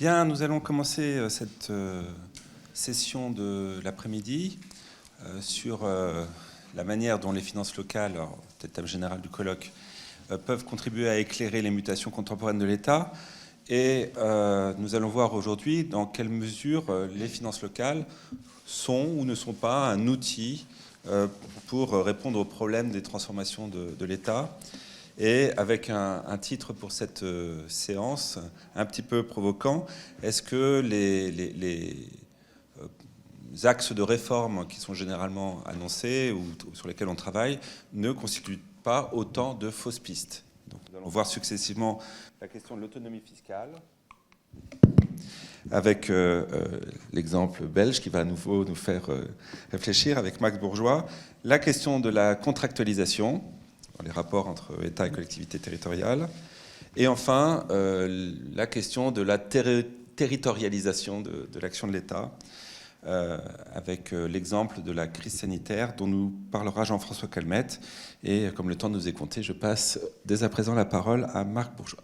Bien, nous allons commencer cette session de l'après-midi sur la manière dont les finances locales, peut-être le thème général du colloque, peuvent contribuer à éclairer les mutations contemporaines de l'État. Et nous allons voir aujourd'hui dans quelle mesure les finances locales sont ou ne sont pas un outil pour répondre aux problèmes des transformations de l'État. Et avec un titre pour cette séance un petit peu provoquant, est-ce que les axes de réforme qui sont généralement annoncés ou sur lesquels on travaille ne constituent pas autant de fausses pistes? Donc, nous allons voir successivement la question de l'autonomie fiscale, avec l'exemple belge qui va à nouveau nous faire réfléchir avec Max Bourgeois, la question de la contractualisation, les rapports entre État et collectivités territoriales, et enfin la question de la territorialisation de l'action de l'État, avec l'exemple de la crise sanitaire dont nous parlera Jean-François Calmette. Et comme le temps nous est compté, je passe dès à présent la parole à Marc Bourgeois.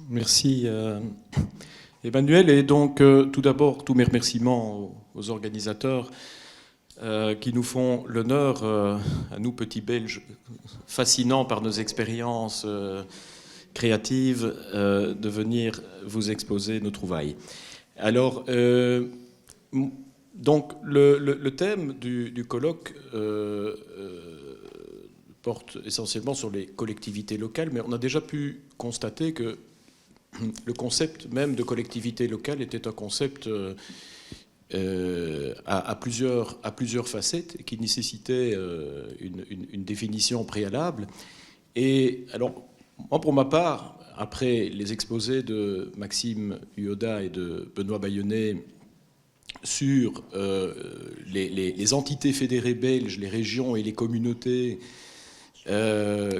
Merci Emmanuel. Et donc tout d'abord, tous mes remerciements aux organisateurs qui nous font l'honneur, à nous petits Belges, fascinants par nos expériences créatives, de venir vous exposer nos trouvailles. Alors, donc le thème du colloque porte essentiellement sur les collectivités locales, mais on a déjà pu constater que le concept même de collectivité locale était un concept à plusieurs facettes et qui nécessitait une définition préalable. Et alors, moi, pour ma part, après les exposés de Maxime Huoda et de Benoît Bayonnet sur les entités fédérées belges, les régions et les communautés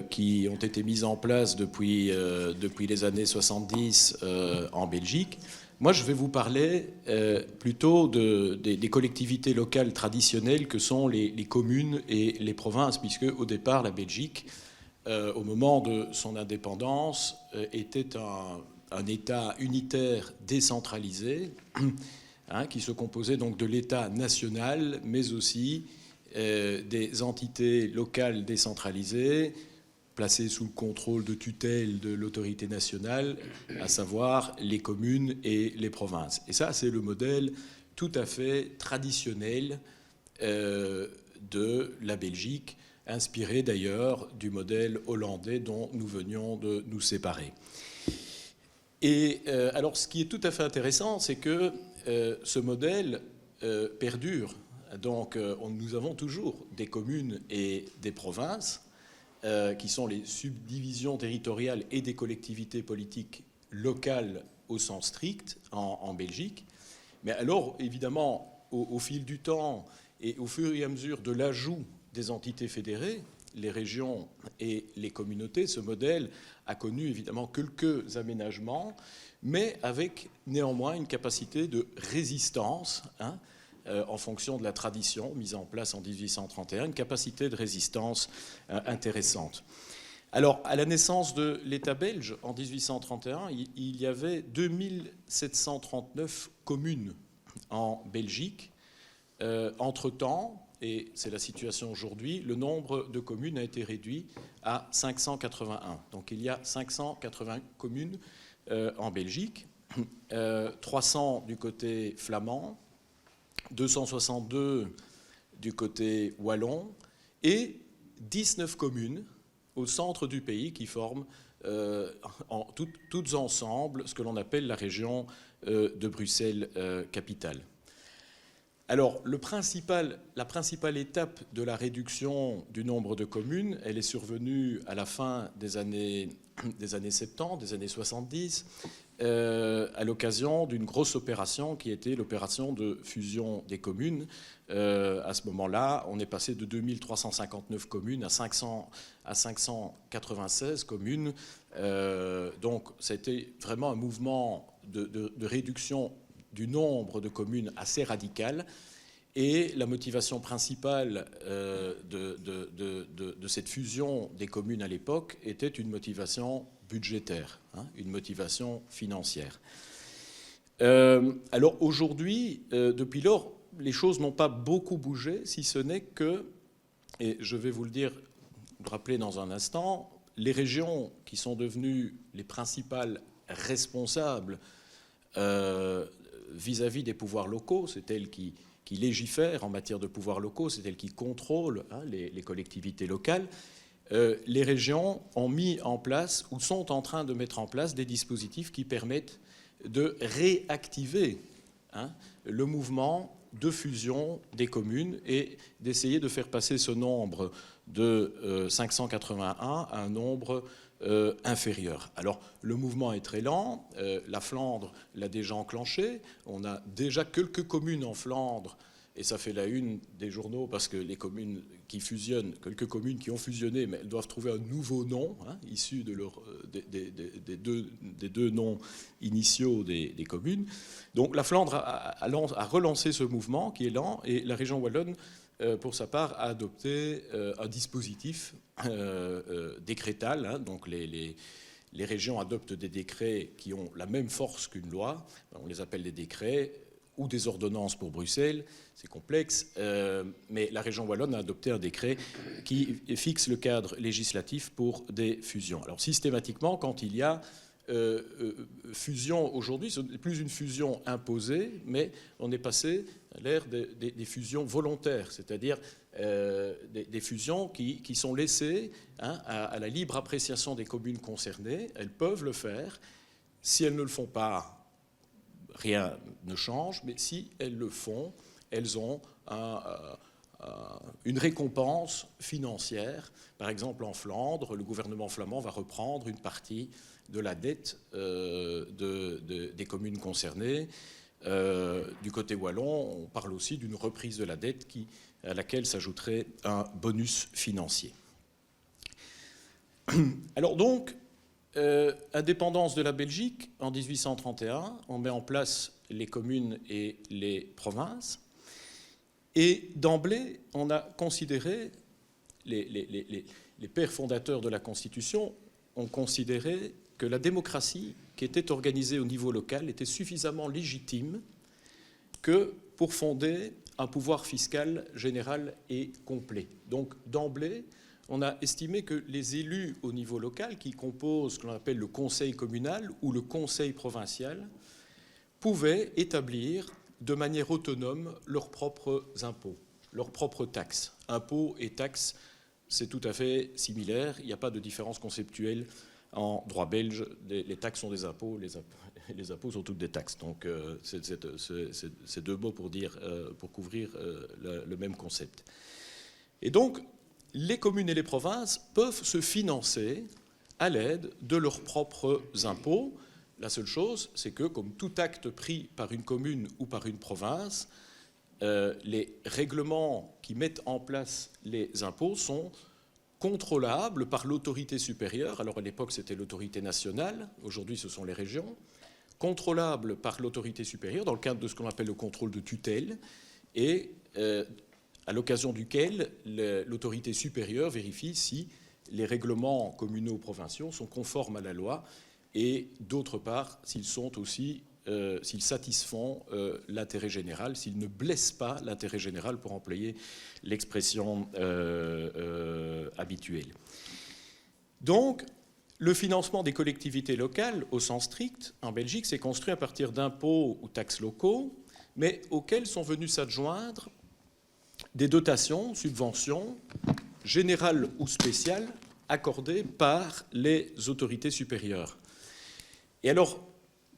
qui ont été mises en place depuis les années 70 en Belgique, moi, je vais vous parler plutôt des collectivités locales traditionnelles que sont les communes et les provinces, puisque au départ, la Belgique, au moment de son indépendance, était un État unitaire décentralisé, qui se composait donc de l'État national, mais aussi des entités locales décentralisées, placées sous le contrôle de tutelle de l'autorité nationale, à savoir les communes et les provinces. Et ça, c'est le modèle tout à fait traditionnel de la Belgique, inspiré d'ailleurs du modèle hollandais dont nous venions de nous séparer. Et alors, ce qui est tout à fait intéressant, c'est que ce modèle perdure. Donc, nous avons toujours des communes et des provinces, qui sont les subdivisions territoriales et des collectivités politiques locales au sens strict en Belgique. Mais alors, évidemment, au fil du temps et au fur et à mesure de l'ajout des entités fédérées, les régions et les communautés, ce modèle a connu évidemment quelques aménagements, mais avec néanmoins une capacité de résistance, en fonction de la tradition mise en place en 1831, une capacité de résistance intéressante. Alors, à la naissance de l'État belge, en 1831, il y avait 2739 communes en Belgique. Entre-temps, et c'est la situation aujourd'hui, le nombre de communes a été réduit à 581. Donc il y a 580 communes en Belgique, 300 du côté flamand, 262 du côté wallon et 19 communes au centre du pays qui forment toutes ensemble ce que l'on appelle la région de Bruxelles-Capitale. Alors, la principale étape de la réduction du nombre de communes, elle est survenue à la fin des années 70, des années 70, à l'occasion d'une grosse opération qui était l'opération de fusion des communes. À ce moment-là, on est passé de 2359 communes à 596 communes. Donc, c'était vraiment un mouvement de réduction du nombre de communes assez radical. Et la motivation principale de cette fusion des communes à l'époque était une motivation budgétaire, une motivation financière. Alors aujourd'hui, depuis lors, les choses n'ont pas beaucoup bougé, si ce n'est que, et je vais vous le rappeler dans un instant, les régions qui sont devenues les principales responsables vis-à-vis des pouvoirs locaux, c'est elles qui légifèrent en matière de pouvoirs locaux, c'est elles qui contrôlent les collectivités locales. Les régions ont mis en place ou sont en train de mettre en place des dispositifs qui permettent de réactiver le mouvement de fusion des communes et d'essayer de faire passer ce nombre de 581 à un nombre inférieur. Alors, le mouvement est très lent. La Flandre l'a déjà enclenché. On a déjà quelques communes en Flandre, et ça fait la une des journaux parce que les communes qui fusionnent, quelques communes qui ont fusionné, mais elles doivent trouver un nouveau nom, issu des deux noms initiaux des communes. Donc, la Flandre a relancé ce mouvement qui est lent, et la région wallonne, pour sa part, a adopté un dispositif décrétal. Donc les régions adoptent des décrets qui ont la même force qu'une loi. On les appelle des décrets ou des ordonnances pour Bruxelles. C'est complexe. Mais la région wallonne a adopté un décret qui fixe le cadre législatif pour des fusions. Alors systématiquement, quand il y a fusion aujourd'hui, ce n'est plus une fusion imposée, mais on est passé à l'ère des fusions volontaires, c'est-à-dire des fusions qui sont laissées à la libre appréciation des communes concernées. Elles peuvent le faire. Si elles ne le font pas, rien ne change, mais si elles le font, elles ont une récompense financière. Par exemple, en Flandre, le gouvernement flamand va reprendre une partie de la dette des communes concernées. Du côté wallon, on parle aussi d'une reprise de la dette à laquelle s'ajouterait un bonus financier. Alors donc, indépendance de la Belgique, en 1831, on met en place les communes et les provinces. Et d'emblée, on a considéré, les pères fondateurs de la Constitution ont considéré que la démocratie qui était organisée au niveau local était suffisamment légitime que pour fonder un pouvoir fiscal général et complet. Donc d'emblée, on a estimé que les élus au niveau local, qui composent ce que l'on appelle le conseil communal ou le conseil provincial, pouvaient établir de manière autonome leurs propres impôts, leurs propres taxes. Impôts et taxes, c'est tout à fait similaire, il n'y a pas de différence conceptuelle en droit belge. Les taxes sont des impôts, les impôts sont toutes des taxes. Donc c'est deux mots pour couvrir le même concept. Et donc, les communes et les provinces peuvent se financer à l'aide de leurs propres impôts. La seule chose, c'est que, comme tout acte pris par une commune ou par une province, les règlements qui mettent en place les impôts sont contrôlables par l'autorité supérieure. Alors à l'époque, c'était l'autorité nationale, aujourd'hui ce sont les régions. Contrôlables par l'autorité supérieure dans le cadre de ce qu'on appelle le contrôle de tutelle, et à l'occasion duquel l'autorité supérieure vérifie si les règlements communaux ou provinciaux sont conformes à la loi, et d'autre part, s'ils satisfont l'intérêt général, s'ils ne blessent pas l'intérêt général, pour employer l'expression habituelle. Donc, le financement des collectivités locales, au sens strict, en Belgique, s'est construit à partir d'impôts ou taxes locaux, mais auxquels sont venus s'adjoindre des dotations, subventions, générales ou spéciales, accordées par les autorités supérieures. Et alors,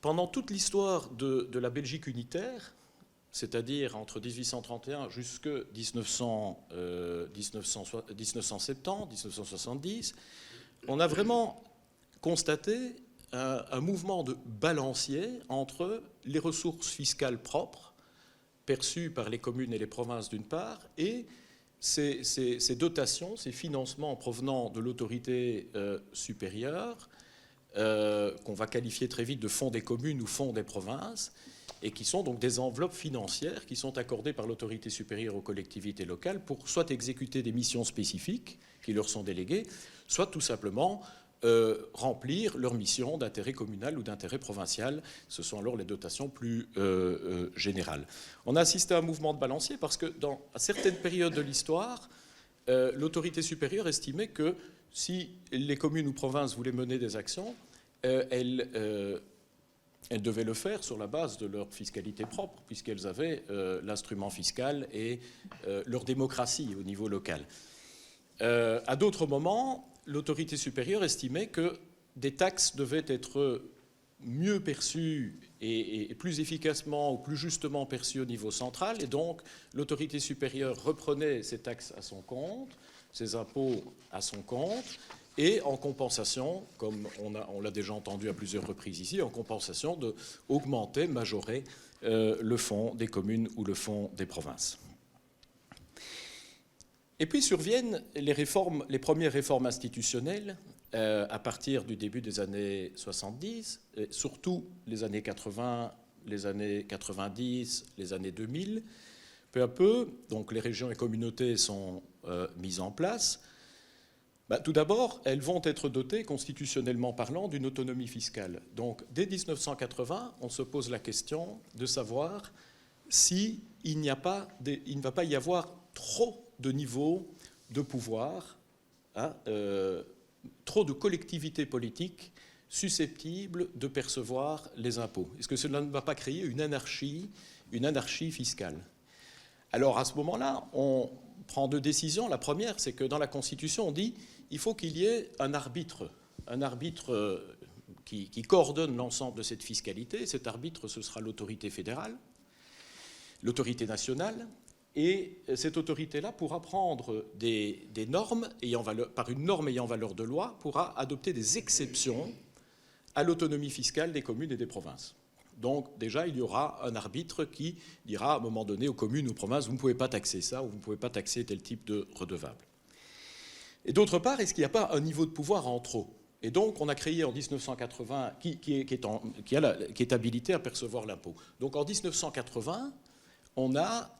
pendant toute l'histoire de la Belgique unitaire, c'est-à-dire entre 1831 jusqu'à 1970, on a vraiment constaté un mouvement de balancier entre les ressources fiscales propres perçues par les communes et les provinces d'une part, et ces dotations, ces financements provenant de l'autorité supérieure, qu'on va qualifier très vite de fonds des communes ou fonds des provinces, et qui sont donc des enveloppes financières qui sont accordées par l'autorité supérieure aux collectivités locales pour soit exécuter des missions spécifiques qui leur sont déléguées, soit tout simplement remplir leurs missions d'intérêt communal ou d'intérêt provincial. Ce sont alors les dotations plus générales. On a assisté à un mouvement de balancier parce que dans certaines périodes de l'histoire, l'autorité supérieure estimait que si les communes ou provinces voulaient mener des actions, elles devaient le faire sur la base de leur fiscalité propre, puisqu'elles avaient l'instrument fiscal et leur démocratie au niveau local. À d'autres moments, l'autorité supérieure estimait que des taxes devaient être mieux perçues et plus efficacement ou plus justement perçues au niveau central, et donc l'autorité supérieure reprenait ces taxes à son compte, ces impôts à son compte, et en compensation, comme on l'a déjà entendu à plusieurs reprises ici, en compensation d'augmenter, majorer le fonds des communes ou le fonds des provinces. Et puis surviennent les premières réformes institutionnelles à partir du début des années 70, et surtout les années 80, les années 90, les années 2000. Peu à peu, donc les régions et communautés sont mises en place. Tout d'abord, elles vont être dotées, constitutionnellement parlant, d'une autonomie fiscale. Donc dès 1980, on se pose la question de savoir s'il ne va pas y avoir trop de niveaux de pouvoir, trop de collectivités politiques susceptibles de percevoir les impôts. Est-ce que cela ne va pas créer une anarchie fiscale? Alors à ce moment-là, on prend deux décisions. La première, c'est que dans la Constitution, on dit qu'il faut qu'il y ait un arbitre qui coordonne l'ensemble de cette fiscalité. Cet arbitre, ce sera l'autorité fédérale, l'autorité nationale. Et cette autorité-là pourra prendre des normes, par une norme ayant valeur de loi, pourra adopter des exceptions à l'autonomie fiscale des communes et des provinces. Donc déjà, il y aura un arbitre qui dira à un moment donné aux communes ou aux provinces, vous ne pouvez pas taxer ça ou vous ne pouvez pas taxer tel type de redevable. Et d'autre part, est-ce qu'il n'y a pas un niveau de pouvoir en trop? Et donc, on a créé en 1980, qui est habilité à percevoir l'impôt. Donc en 1980, on a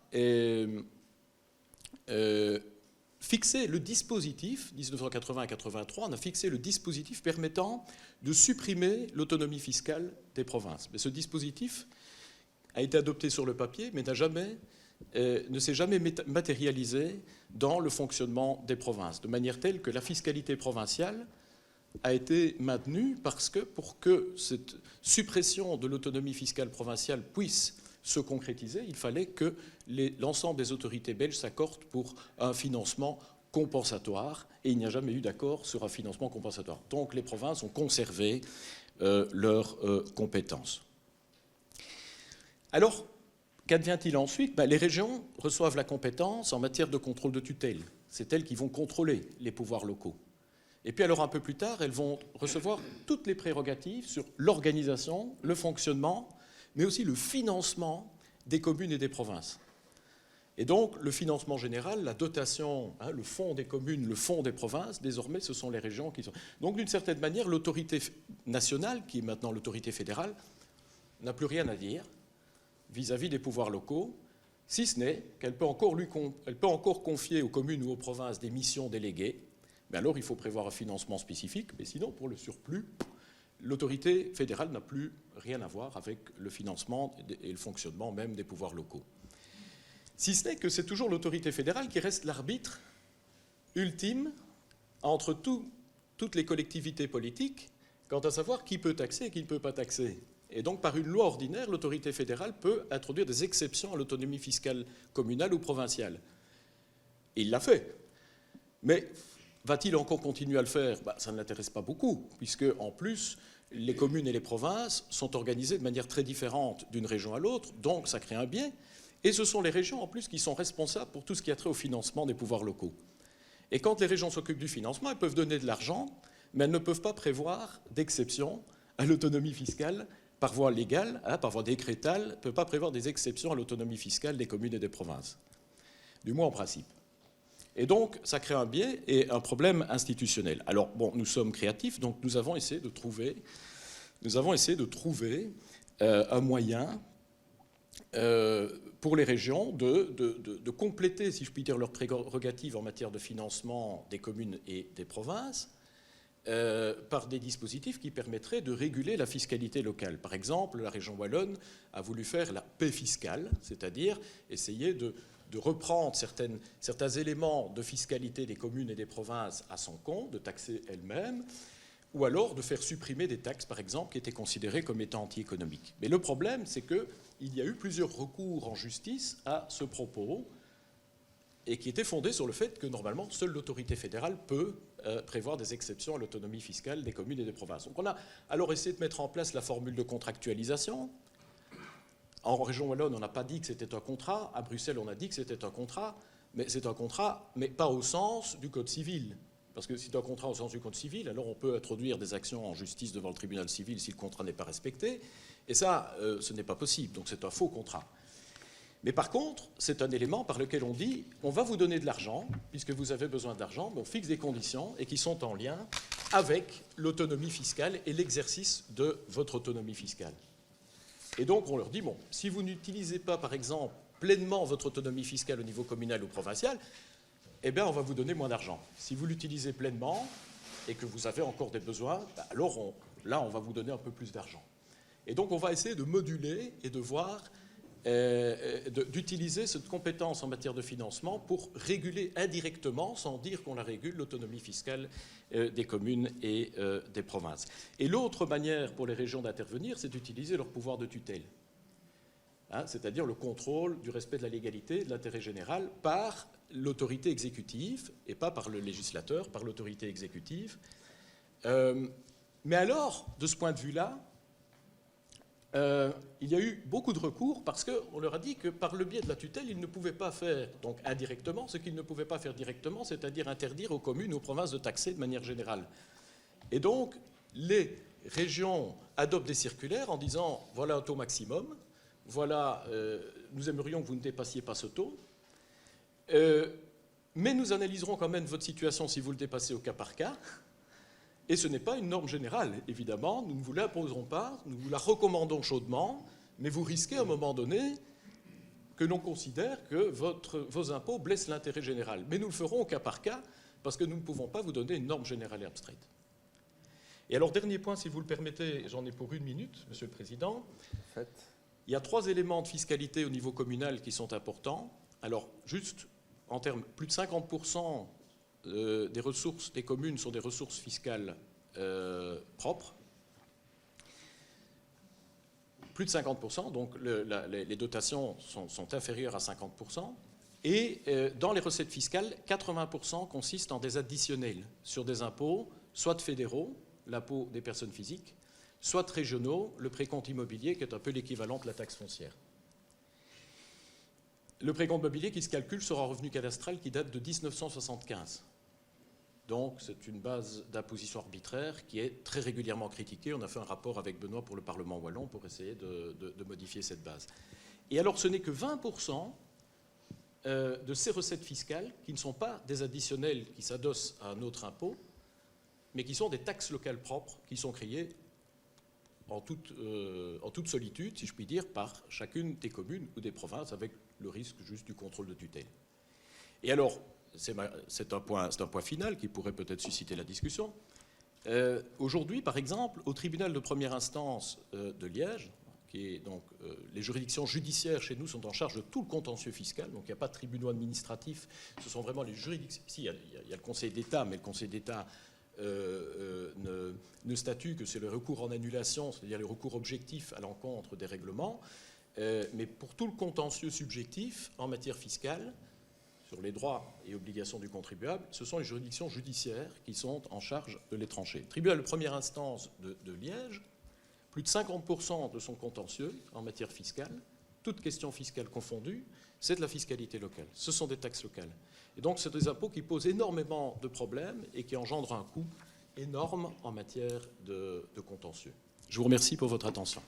fixé le dispositif, 1980 à 1983, on a fixé le dispositif permettant de supprimer l'autonomie fiscale des provinces. Mais ce dispositif a été adopté sur le papier, mais ne s'est jamais matérialisé dans le fonctionnement des provinces, de manière telle que la fiscalité provinciale a été maintenue parce que pour que cette suppression de l'autonomie fiscale provinciale puisse se concrétiser, il fallait que l'ensemble des autorités belges s'accordent pour un financement compensatoire, et il n'y a jamais eu d'accord sur un financement compensatoire. Donc les provinces ont conservé leurs compétences. Alors, qu'advient-il ensuite? Les régions reçoivent la compétence en matière de contrôle de tutelle. C'est elles qui vont contrôler les pouvoirs locaux. Et puis alors un peu plus tard, elles vont recevoir toutes les prérogatives sur l'organisation, le fonctionnement, mais aussi le financement des communes et des provinces. Et donc, le financement général, la dotation, le fonds des communes, le fonds des provinces, désormais, ce sont les régions qui sont... Donc, d'une certaine manière, l'autorité nationale, qui est maintenant l'autorité fédérale, n'a plus rien à dire vis-à-vis des pouvoirs locaux, si ce n'est qu'elle peut encore confier aux communes ou aux provinces des missions déléguées. Mais alors, il faut prévoir un financement spécifique, mais sinon, pour le surplus, l'autorité fédérale n'a plus rien à voir avec le financement et le fonctionnement même des pouvoirs locaux. Si ce n'est que c'est toujours l'autorité fédérale qui reste l'arbitre ultime entre toutes les collectivités politiques quant à savoir qui peut taxer et qui ne peut pas taxer. Et donc, par une loi ordinaire, l'autorité fédérale peut introduire des exceptions à l'autonomie fiscale communale ou provinciale. Et il l'a fait. Mais va-t-il encore continuer à le faire? Ça ne l'intéresse pas beaucoup, puisque, en plus, les communes et les provinces sont organisées de manière très différente d'une région à l'autre, donc ça crée un biais. Et ce sont les régions, en plus, qui sont responsables pour tout ce qui a trait au financement des pouvoirs locaux. Et quand les régions s'occupent du financement, elles peuvent donner de l'argent, mais elles ne peuvent pas prévoir d'exception à l'autonomie fiscale par voie légale, par voie décrétale, elles ne peuvent pas prévoir des exceptions à l'autonomie fiscale des communes et des provinces, du moins en principe. Et donc, ça crée un biais et un problème institutionnel. Alors, nous sommes créatifs, donc nous avons essayé de trouver un moyen pour les régions de compléter, si je puis dire, leurs prérogatives en matière de financement des communes et des provinces par des dispositifs qui permettraient de réguler la fiscalité locale. Par exemple, la région wallonne a voulu faire la paix fiscale, c'est-à-dire essayer de reprendre certains éléments de fiscalité des communes et des provinces à son compte, de taxer elles-mêmes, ou alors de faire supprimer des taxes, par exemple, qui étaient considérées comme étant anti-économiques. Mais le problème, c'est qu'il y a eu plusieurs recours en justice à ce propos, et qui étaient fondés sur le fait que, normalement, seule l'autorité fédérale peut prévoir des exceptions à l'autonomie fiscale des communes et des provinces. Donc on a alors essayé de mettre en place la formule de contractualisation. En région wallonne, on n'a pas dit que c'était un contrat. À Bruxelles, on a dit que c'était un contrat. Mais c'est un contrat, mais pas au sens du Code civil. Parce que si c'est un contrat au sens du Code civil, alors on peut introduire des actions en justice devant le tribunal civil si le contrat n'est pas respecté. Et ça, ce n'est pas possible. Donc c'est un faux contrat. Mais par contre, c'est un élément par lequel on dit on va vous donner de l'argent, puisque vous avez besoin d'argent, mais on fixe des conditions et qui sont en lien avec l'autonomie fiscale et l'exercice de votre autonomie fiscale. Et donc on leur dit bon, si vous n'utilisez pas, par exemple, pleinement votre autonomie fiscale au niveau communal ou provincial, eh bien on va vous donner moins d'argent. Si vous l'utilisez pleinement et que vous avez encore des besoins, alors là on va vous donner un peu plus d'argent. Et donc on va essayer de moduler et de voir d'utiliser cette compétence en matière de financement pour réguler indirectement, sans dire qu'on la régule, l'autonomie fiscale des communes et des provinces. Et l'autre manière pour les régions d'intervenir, c'est d'utiliser leur pouvoir de tutelle, c'est-à-dire le contrôle du respect de la légalité, de l'intérêt général, par l'autorité exécutive, et pas par le législateur, par l'autorité exécutive. Mais alors, de ce point de vue-là, il y a eu beaucoup de recours parce qu'on leur a dit que par le biais de la tutelle, ils ne pouvaient pas faire donc indirectement ce qu'ils ne pouvaient pas faire directement, c'est-à-dire interdire aux communes ou aux provinces de taxer de manière générale. Et donc, les régions adoptent des circulaires en disant voilà un taux maximum, voilà, nous aimerions que vous ne dépassiez pas ce taux, mais nous analyserons quand même votre situation si vous le dépassez au cas par cas. Et ce n'est pas une norme générale, évidemment, nous ne vous l'imposerons pas, nous vous la recommandons chaudement, mais vous risquez à un moment donné que l'on considère que vos impôts blessent l'intérêt général. Mais nous le ferons au cas par cas, parce que nous ne pouvons pas vous donner une norme générale et abstraite. Et alors, dernier point, si vous le permettez, j'en ai pour 1 minute, Monsieur le Président. Il y a 3 éléments de fiscalité au niveau communal qui sont importants. Alors, juste en termes, plus de 50% des ressources des communes sont des ressources fiscales propres. Plus de 50%, donc les dotations sont inférieures à 50%. Et dans les recettes fiscales, 80% consistent en des additionnels sur des impôts, soit fédéraux, l'impôt des personnes physiques, soit régionaux, le précompte immobilier, qui est un peu l'équivalent de la taxe foncière. Le précompte immobilier qui se calcule sur un revenu cadastral qui date de 1975. Donc c'est une base d'imposition arbitraire qui est très régulièrement critiquée. On a fait un rapport avec Benoît pour le Parlement wallon pour essayer de modifier cette base. Et alors ce n'est que 20% de ces recettes fiscales qui ne sont pas des additionnels qui s'adossent à un autre impôt, mais qui sont des taxes locales propres qui sont créées en toute solitude, si je puis dire, par chacune des communes ou des provinces, avec le risque juste du contrôle de tutelle. Et alors, c'est un point final qui pourrait peut-être susciter la discussion. Aujourd'hui, par exemple, au tribunal de première instance de Liège, qui est donc les juridictions judiciaires chez nous sont en charge de tout le contentieux fiscal, donc il n'y a pas de tribunaux administratifs, ce sont vraiment les juridictions. Si, il y a le Conseil d'État, mais le Conseil d'État ne statue que c'est le recours en annulation, c'est-à-dire les recours objectifs à l'encontre des règlements, mais pour tout le contentieux subjectif en matière fiscale, sur les droits et obligations du contribuable, ce sont les juridictions judiciaires qui sont en charge de les trancher. Le tribunal de première instance de Liège, plus de 50% de son contentieux en matière fiscale, toutes questions fiscales confondues, c'est de la fiscalité locale. Ce sont des taxes locales. Et donc, c'est des impôts qui posent énormément de problèmes et qui engendrent un coût énorme en matière de contentieux. Je vous remercie pour votre attention.